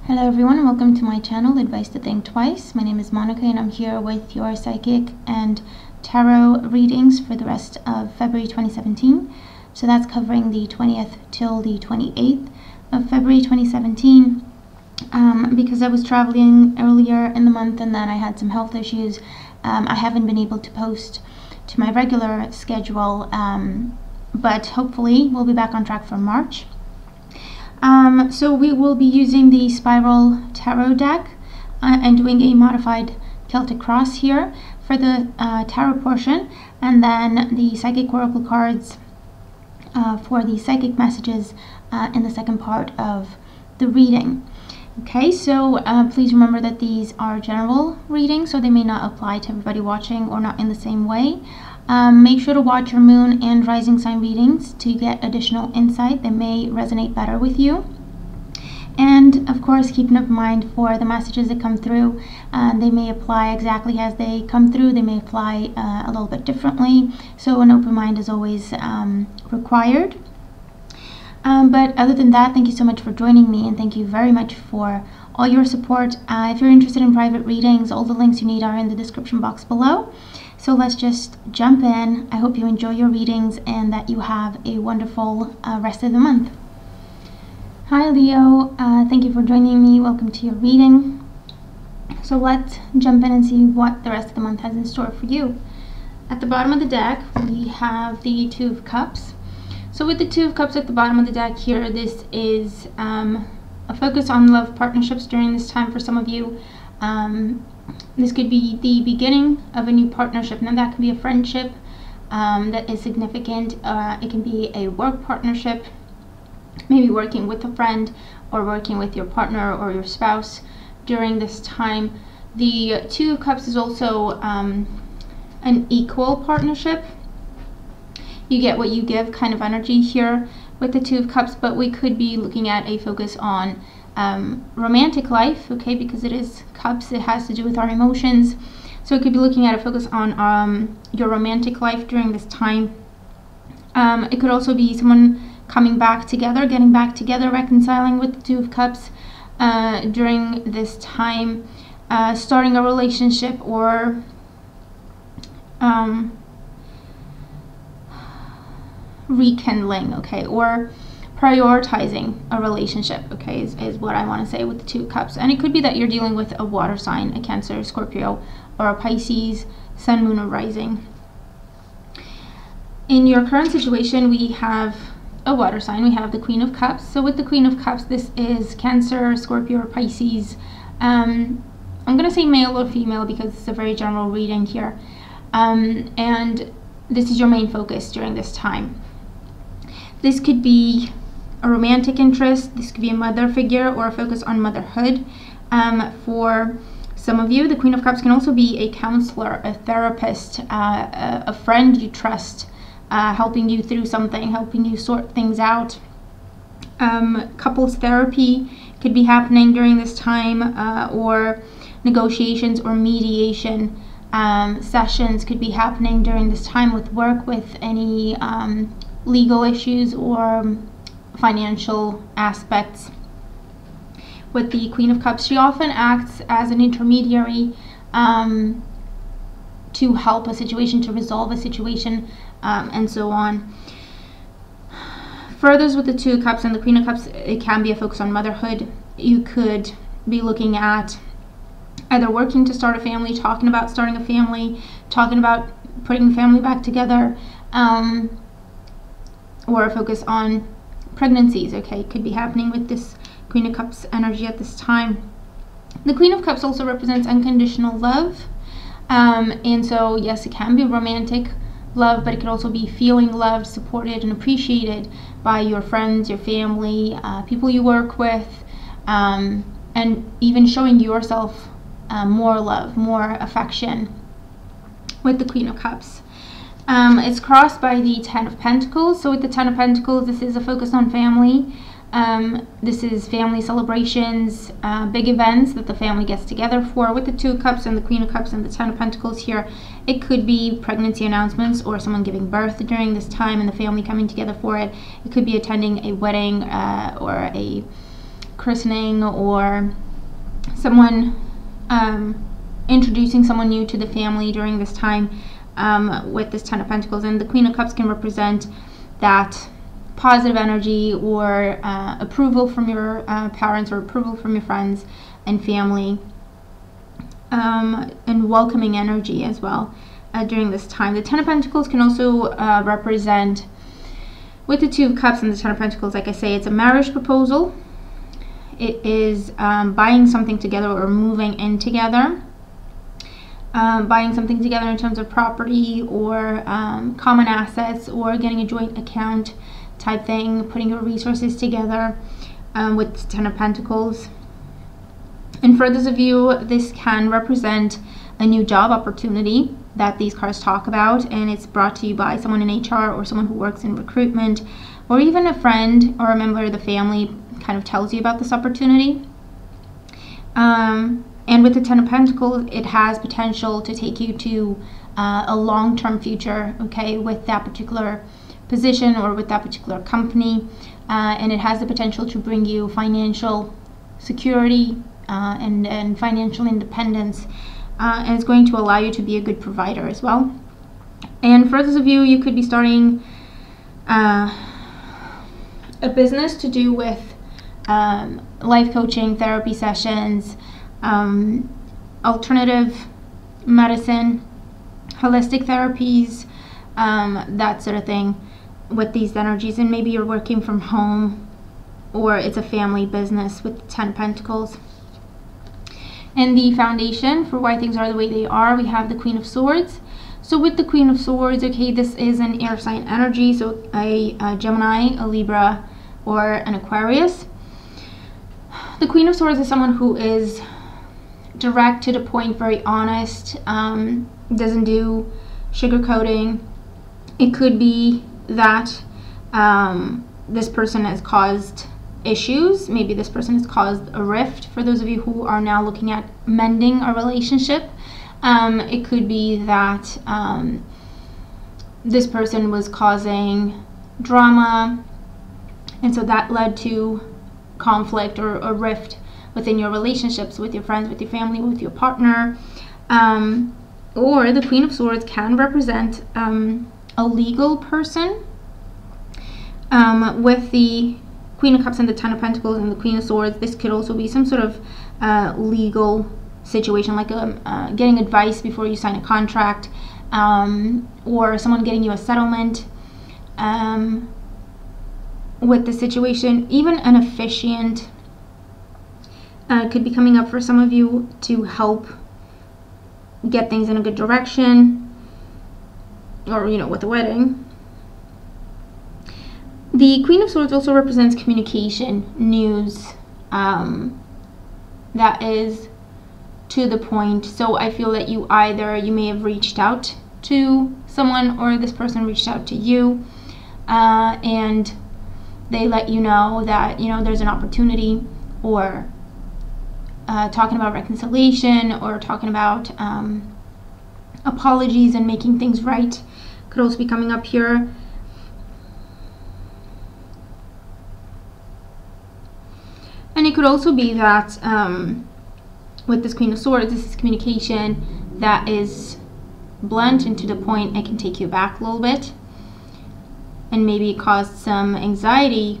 Hello everyone and welcome to my channel, Advice to Think Twice. My name is Monica and I'm here with your psychic and tarot readings for the rest of February 2017. So that's covering the 20th till the 28th of February 2017. Because I was traveling earlier in the month and then I had some health issues, I haven't been able to post to my regular schedule, but hopefully we'll be back on track for March. So we will be using the Spiral Tarot deck and doing a modified Celtic Cross here for the tarot portion, and then the Psychic Oracle cards for the psychic messages in the second part of the reading. Okay, so please remember that these are general readings, so they may not apply to everybody watching or not in the same way. Make sure to watch your moon and rising sign readings to get additional insight that may resonate better with you. And of course, keep an open mind for the messages that come through. They may apply exactly as they come through. They may apply a little bit differently. So an open mind is always required. But other than that, thank you so much for joining me, and thank you very much for all your support. If you're interested in private readings, all the links you need are in the description box below. So let's just jump in. I hope you enjoy your readings and that you have a wonderful rest of the month. Hi Leo, thank you for joining me. Welcome to your reading. So let's jump in and see what the rest of the month has in store for you. At the bottom of the deck, we have the Two of Cups. So with the Two of Cups at the bottom of the deck here, this is a focus on love partnerships during this time for some of you. This could be the beginning of a new partnership. Now that can be a friendship that is significant. It can be a work partnership, maybe working with a friend or working with your partner or your spouse during this time. The Two of Cups is also an equal partnership. You get what you give kind of energy here with the Two of Cups, but we could be looking at a focus on romantic life, okay, because it is cups, it has to do with our emotions. So it could be looking at a focus on your romantic life during this time. It could also be someone coming back together, getting back together, reconciling with the Two of Cups during this time, starting a relationship or rekindling, okay, or prioritizing a relationship, okay, is what I want to say with the Two of Cups. And it could be that you're dealing with a water sign, a Cancer, Scorpio, or a Pisces, Sun, Moon, or Rising. In your current situation, we have a water sign. We have the Queen of Cups. So with the Queen of Cups, this is Cancer, Scorpio, or Pisces. I'm going to say male or female because it's a very general reading here. And this is your main focus during this time. This could be a romantic interest, this could be a mother figure or a focus on motherhood. For some of you, the Queen of Cups can also be a counselor, a therapist, a friend you trust, helping you through something, helping you sort things out. Couples therapy could be happening during this time, or negotiations or mediation sessions could be happening during this time with work, with any legal issues or financial aspects. With the Queen of Cups, she often acts as an intermediary to help a situation, to resolve a situation, and so on. Furthers with the Two of Cups and the Queen of Cups, it can be a focus on motherhood. You could be looking at either working to start a family, talking about starting a family, talking about putting the family back together, or a focus on pregnancies, okay, it could be happening with this Queen of Cups energy at this time. The Queen of Cups also represents unconditional love, and so yes, it can be romantic love, but it could also be feeling loved, supported, and appreciated by your friends, your family, people you work with, and even showing yourself more love, more affection with the Queen of Cups. It's crossed by the Ten of Pentacles. So with the Ten of Pentacles, this is a focus on family. This is family celebrations, big events that the family gets together for. With the Two of Cups and the Queen of Cups and the Ten of Pentacles here, it could be pregnancy announcements or someone giving birth during this time and the family coming together for it. It could be attending a wedding or a christening or someone introducing someone new to the family during this time with this Ten of Pentacles. And the Queen of Cups can represent that positive energy or approval from your parents or approval from your friends and family, and welcoming energy as well during this time. The Ten of Pentacles can also represent, with the Two of Cups and the Ten of Pentacles, like I say, it's a marriage proposal. It is buying something together or moving in together. Buying something together in terms of property or common assets, or getting a joint account type thing, putting your resources together with Ten of Pentacles. And for those of you, this can represent a new job opportunity that these cards talk about, and it's brought to you by someone in HR or someone who works in recruitment, or even a friend or a member of the family kind of tells you about this opportunity. And with the Ten of Pentacles, it has potential to take you to a long-term future, okay, with that particular position or with that particular company. And it has the potential to bring you financial security and financial independence. And it's going to allow you to be a good provider as well. And for those of you, you could be starting a business to do with life coaching, therapy sessions, alternative medicine, holistic therapies, that sort of thing with these energies. And maybe you're working from home, or it's a family business with 10 of Pentacles. And the foundation for why things are the way they are, we have the Queen of Swords. So with the Queen of Swords, okay, this is an air sign energy, so a Gemini, a Libra, or an Aquarius. The Queen of Swords is someone who is direct to the point, very honest, doesn't do sugarcoating. It could be that this person has caused issues. Maybe this person has caused a rift. For those of you who are now looking at mending a relationship, it could be that this person was causing drama, and so that led to conflict or a rift within your relationships with your friends, with your family, with your partner. Or the Queen of Swords can represent a legal person. With the Queen of Cups and the Ten of Pentacles and the Queen of Swords, this could also be some sort of legal situation, like getting advice before you sign a contract, or someone getting you a settlement with the situation. Even an officiant could be coming up for some of you to help get things in a good direction, or, you know, with the wedding. The Queen of Swords also represents communication, news, that is to the point. So I feel that you may have reached out to someone, or this person reached out to you, and they let you know that, you know, there's an opportunity, or talking about reconciliation, or talking about apologies and making things right could also be coming up here. And it could also be that with this Queen of Swords, this is communication that is blunt and to the point. It can take you back a little bit, and maybe it caused some anxiety,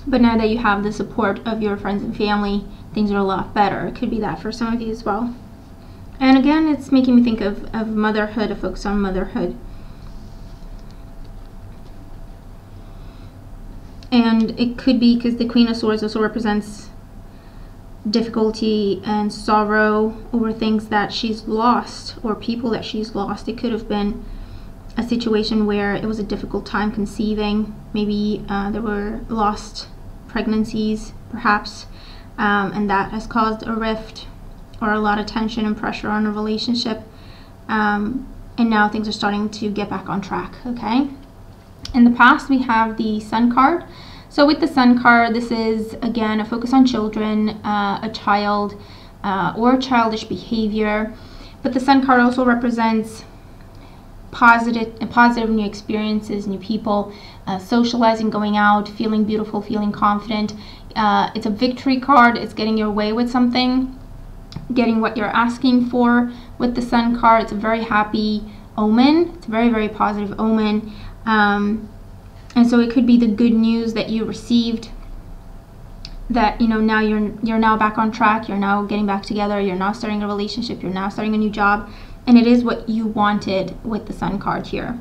but now that you have the support of your friends and family, things are a lot better. It could be that for some of you as well. And again, it's making me think of motherhood, a focus on motherhood. And it could be because the Queen of Swords also represents difficulty and sorrow over things that she's lost, or people that she's lost. It could have been a situation where it was a difficult time conceiving. Maybe there were lost pregnancies, perhaps, and that has caused a rift or a lot of tension and pressure on a relationship. And now things are starting to get back on track, okay? In the past, we have the Sun card. So with the Sun card, this is, again, a focus on children, a child, or childish behavior. But the Sun card also represents positive new experiences, new people, socializing, going out, feeling beautiful, feeling confident. It's a victory card. It's getting your way with something, getting what you're asking for. With the Sun card, it's a very happy omen. It's a very, very positive omen. And so it could be the good news that you received, that, you know, now you're now back on track, you're now getting back together, you're now starting a relationship, you're now starting a new job, and it is what you wanted with the Sun card here.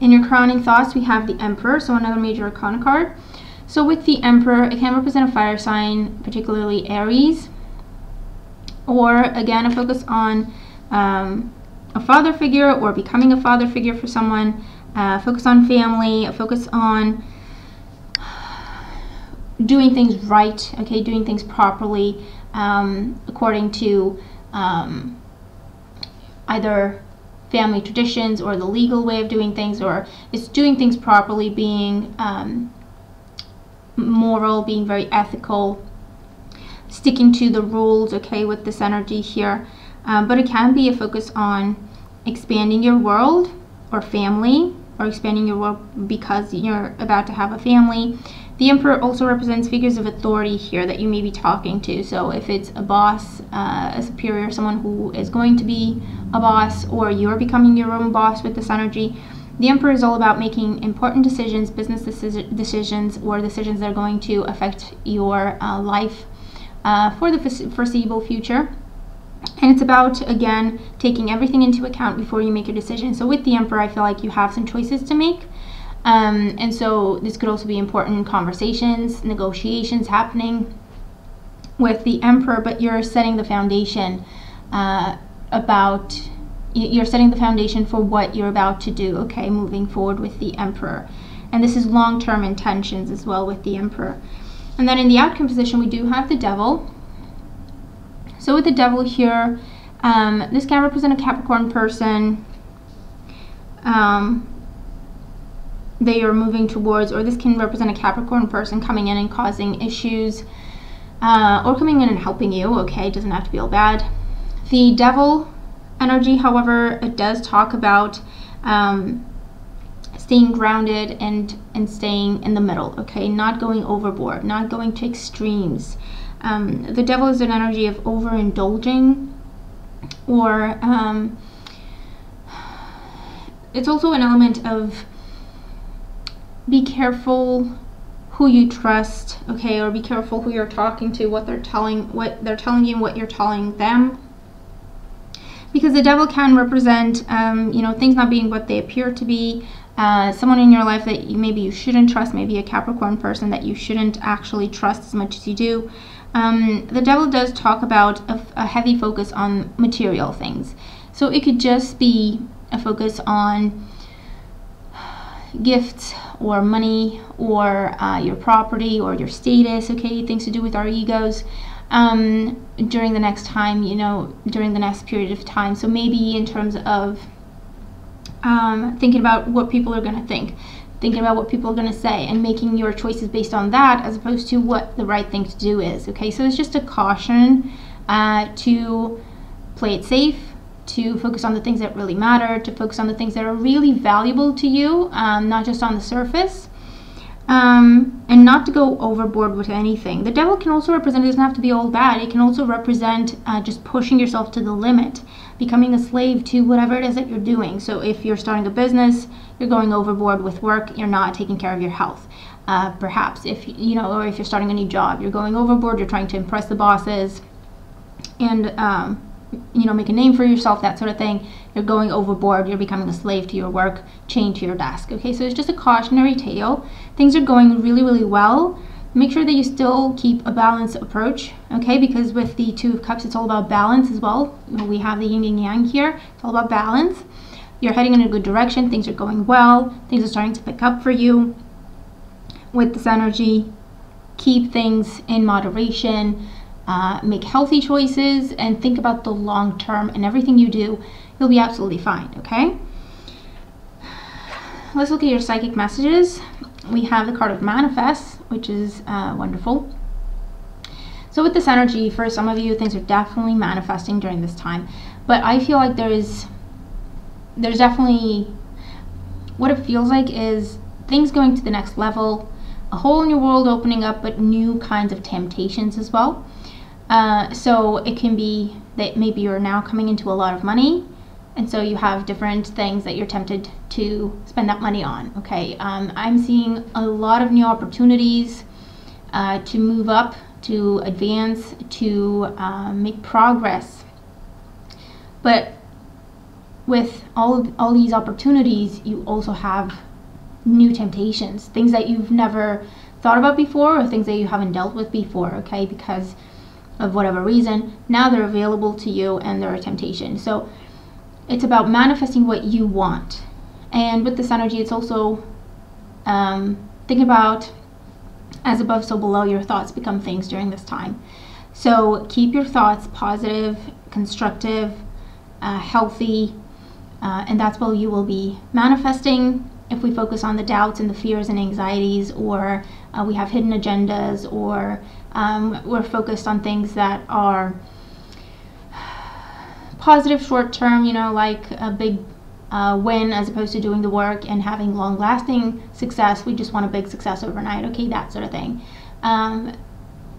In your crowning thoughts, we have the Emperor, so another major arcana card. So with the Emperor, it can represent a fire sign, particularly Aries, or again, a focus on a father figure or becoming a father figure for someone, focus on family, a focus on doing things right, okay, doing things properly, according to either family traditions or the legal way of doing things, or it's doing things properly, being moral, being very ethical, sticking to the rules, okay, with this energy here. But it can be a focus on expanding your world or family, or expanding your world because you're about to have a family. The Emperor also represents figures of authority here that you may be talking to. So if it's a boss, a superior, someone who is going to be a boss, or you're becoming your own boss with this energy, the Emperor is all about making important decisions, business decisions, or decisions that are going to affect your life for the foreseeable future. And it's about, again, taking everything into account before you make a decision. So with the Emperor, I feel like you have some choices to make. And so this could also be important conversations, negotiations happening with the Emperor, but you're setting the foundation you're setting the foundation for what you're about to do, okay, moving forward with the Emperor. And this is long-term intentions as well with the Emperor. And then in the outcome position, we do have the Devil. So with the Devil here, this can represent a Capricorn person that you're moving towards, or this can represent a Capricorn person coming in and causing issues, or coming in and helping you, okay? It doesn't have to be all bad. The Devil energy, however, it does talk about staying grounded and staying in the middle, okay? Not going overboard, not going to extremes. The Devil is an energy of overindulging, or it's also an element of be careful who you trust, okay, or be careful who you're talking to, what they're telling you, and what you're telling them, because the Devil can represent you know, things not being what they appear to be. Someone in your life that maybe you shouldn't trust, maybe a Capricorn person that you shouldn't actually trust as much as you do. The Devil does talk about a heavy focus on material things. So it could just be a focus on gifts or money, or your property or your status, okay, things to do with our egos, during the next time, you know, during the next period of time. So maybe in terms of thinking about what people are going to think, thinking about what people are going to say, and making your choices based on that, as opposed to what the right thing to do is, okay? So it's just a caution to play it safe, to focus on the things that really matter, to focus on the things that are really valuable to you, not just on the surface, and not to go overboard with anything. The Devil can also represent, it doesn't have to be all bad, it can also represent just pushing yourself to the limit, becoming a slave to whatever it is that you're doing. So if you're starting a business, you're going overboard with work, you're not taking care of your health. Perhaps if, you know, or if you're starting a new job, you're going overboard, you're trying to impress the bosses, and you know, make a name for yourself, that sort of thing. You're going overboard, you're becoming a slave to your work, chained to your desk, okay? So it's just a cautionary tale. Things are going really, really well. Make sure that you still keep a balanced approach, okay? Because with the Two of Cups, it's all about balance as well. We have the yin and yang here. It's all about balance. You're heading in a good direction. Things are going well. Things are starting to pick up for you with this energy. Keep things in moderation. Make healthy choices and think about the long term, and everything you do, you'll be absolutely fine, okay? Let's look at your psychic messages. We have the card of Manifest, which is wonderful. So with this energy, for some of you, things are definitely manifesting during this time, but I feel like there's definitely, what it feels like is things going to the next level, a whole new world opening up, but new kinds of temptations as well. So it can be that maybe you're now coming into a lot of money, and so you have different things that you're tempted to spend that money on. Okay, I'm seeing a lot of new opportunities to move up, to advance, to make progress. But with all these opportunities, you also have new temptations, things that you've never thought about before, or things that you haven't dealt with before, okay, because of whatever reason. Now they're available to you and they're a temptation. So it's about manifesting what you want. And with this energy, it's also think about as above, so below. Your thoughts become things during this time. So keep your thoughts positive, constructive, healthy, and that's what you will be manifesting. If we focus on the doubts and the fears and anxieties, or we have hidden agendas, or we're focused on things that are positive short term, you know, like a big win, as opposed to doing the work and having long lasting success. We just want a big success overnight, okay, that sort of thing.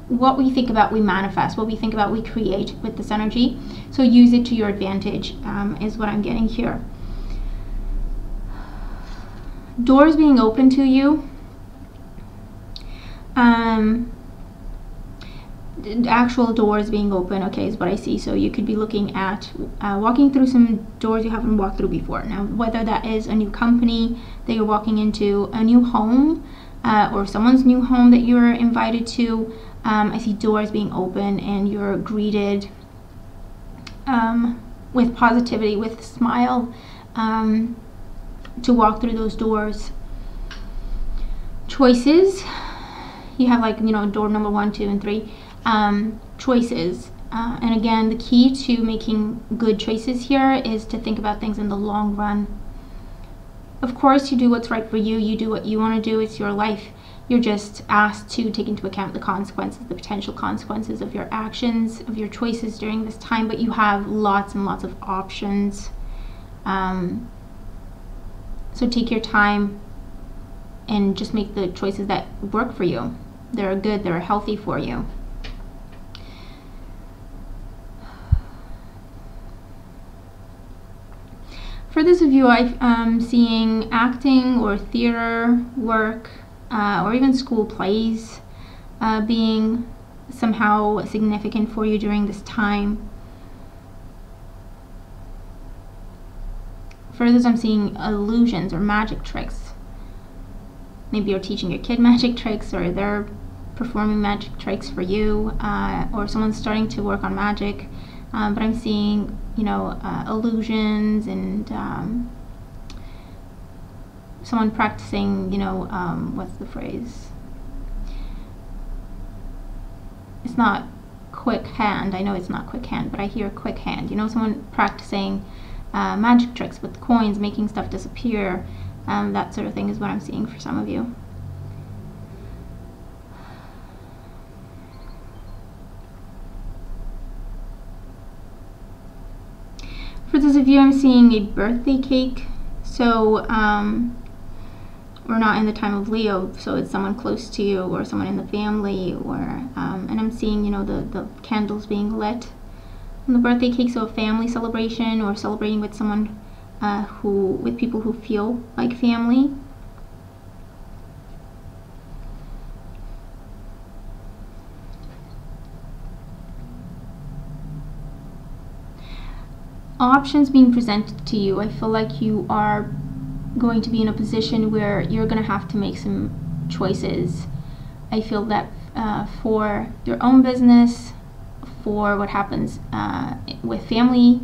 What we think about, we manifest. What we think about, we create with this energy. So use it to your advantage, is what I'm getting here. Doors being open to you. Actual doors being open, okay, is what I see. So you could be looking at walking through some doors you haven't walked through before. Now, whether that is a new company that you're walking into, a new home, or someone's new home that you're invited to, I see doors being open and you're greeted with positivity, with a smile, to walk through those doors. Choices, you have, like, you know, door number 1, 2, and 3. Choices, and again, the key to making good choices here is to think about things in the long run. Of course, you do what's right for you. You do what you want to do. It's your life. You're just asked to take into account the consequences, the potential consequences of your actions, of your choices during this time, but you have lots and lots of options. So take your time and just make the choices that work for you. They're good, they're healthy for you. For those of you, I'm seeing acting or theater work, or even school plays being somehow significant for you during this time. For others, I'm seeing illusions or magic tricks. Maybe you're teaching your kid magic tricks, or they're performing magic tricks for you, or someone's starting to work on magic. But I'm seeing, you know, illusions and someone practicing, you know, what's the phrase? It's not quick hand. I know it's not quick hand, but I hear quick hand. You know, someone practicing magic tricks with coins, making stuff disappear. That sort of thing is what I'm seeing for some of you. For those of you, I'm seeing a birthday cake. So we're not in the time of Leo, so it's someone close to you or someone in the family, or and I'm seeing, you know, the candles being lit on the birthday cake. So a family celebration, or celebrating with someone with people who feel like family. Options being presented to you. I feel like you are going to be in a position where you're going to have to make some choices. I feel that for your own business, for what happens with family,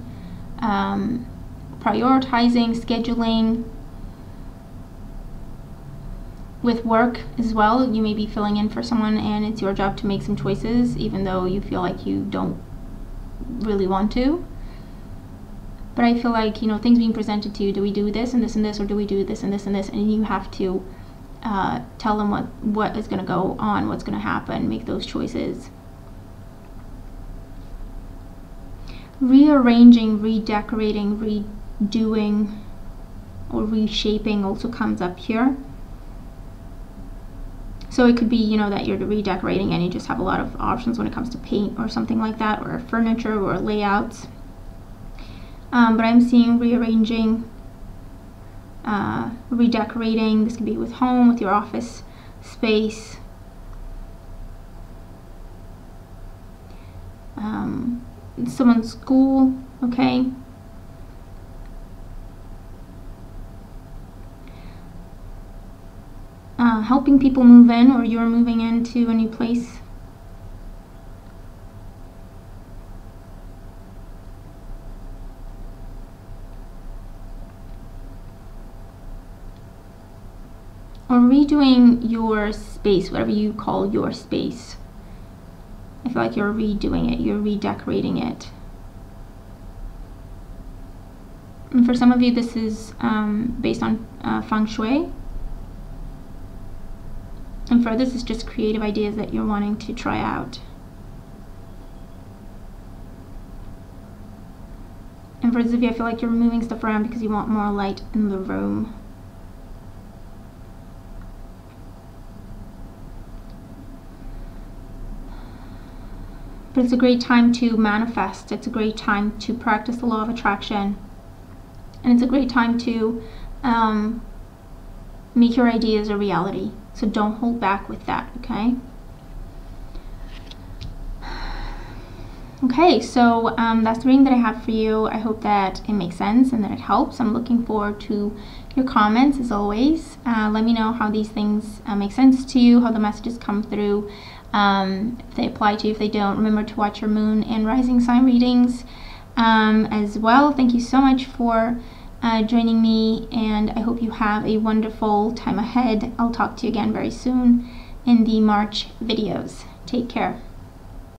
prioritizing, scheduling, with work as well. You may be filling in for someone and it's your job to make some choices, even though you feel like you don't really want to. But I feel like, you know, things being presented to you, do we do this and this and this, or do we do this and this and this? And you have to tell them what is going to go on, what's going to happen, make those choices. Rearranging, redecorating, redoing, or reshaping also comes up here. So it could be, you know, that you're redecorating and you just have a lot of options when it comes to paint or something like that, or furniture or layouts. But I'm seeing rearranging, redecorating. This could be with home, with your office space. Someone's school, okay? Helping people move in, or you're moving into a new place. Or redoing your space, whatever you call your space. I feel like you're redoing it, you're redecorating it. And for some of you, this is based on feng shui. And for others, it's just creative ideas that you're wanting to try out. And for those of you, I feel like you're moving stuff around because you want more light in the room. But it's a great time to manifest. It's a great time to practice the law of attraction. And it's a great time to make your ideas a reality. So don't hold back with that, okay? Okay, so that's the reading that I have for you. I hope that it makes sense and that it helps. I'm looking forward to your comments as always. Let me know how these things make sense to you, how the messages come through, if they apply to you, if they don't. Remember to watch your moon and rising sign readings as well. Thank you so much for joining me, and I hope you have a wonderful time ahead. I'll talk to you again very soon in the March videos. Take care.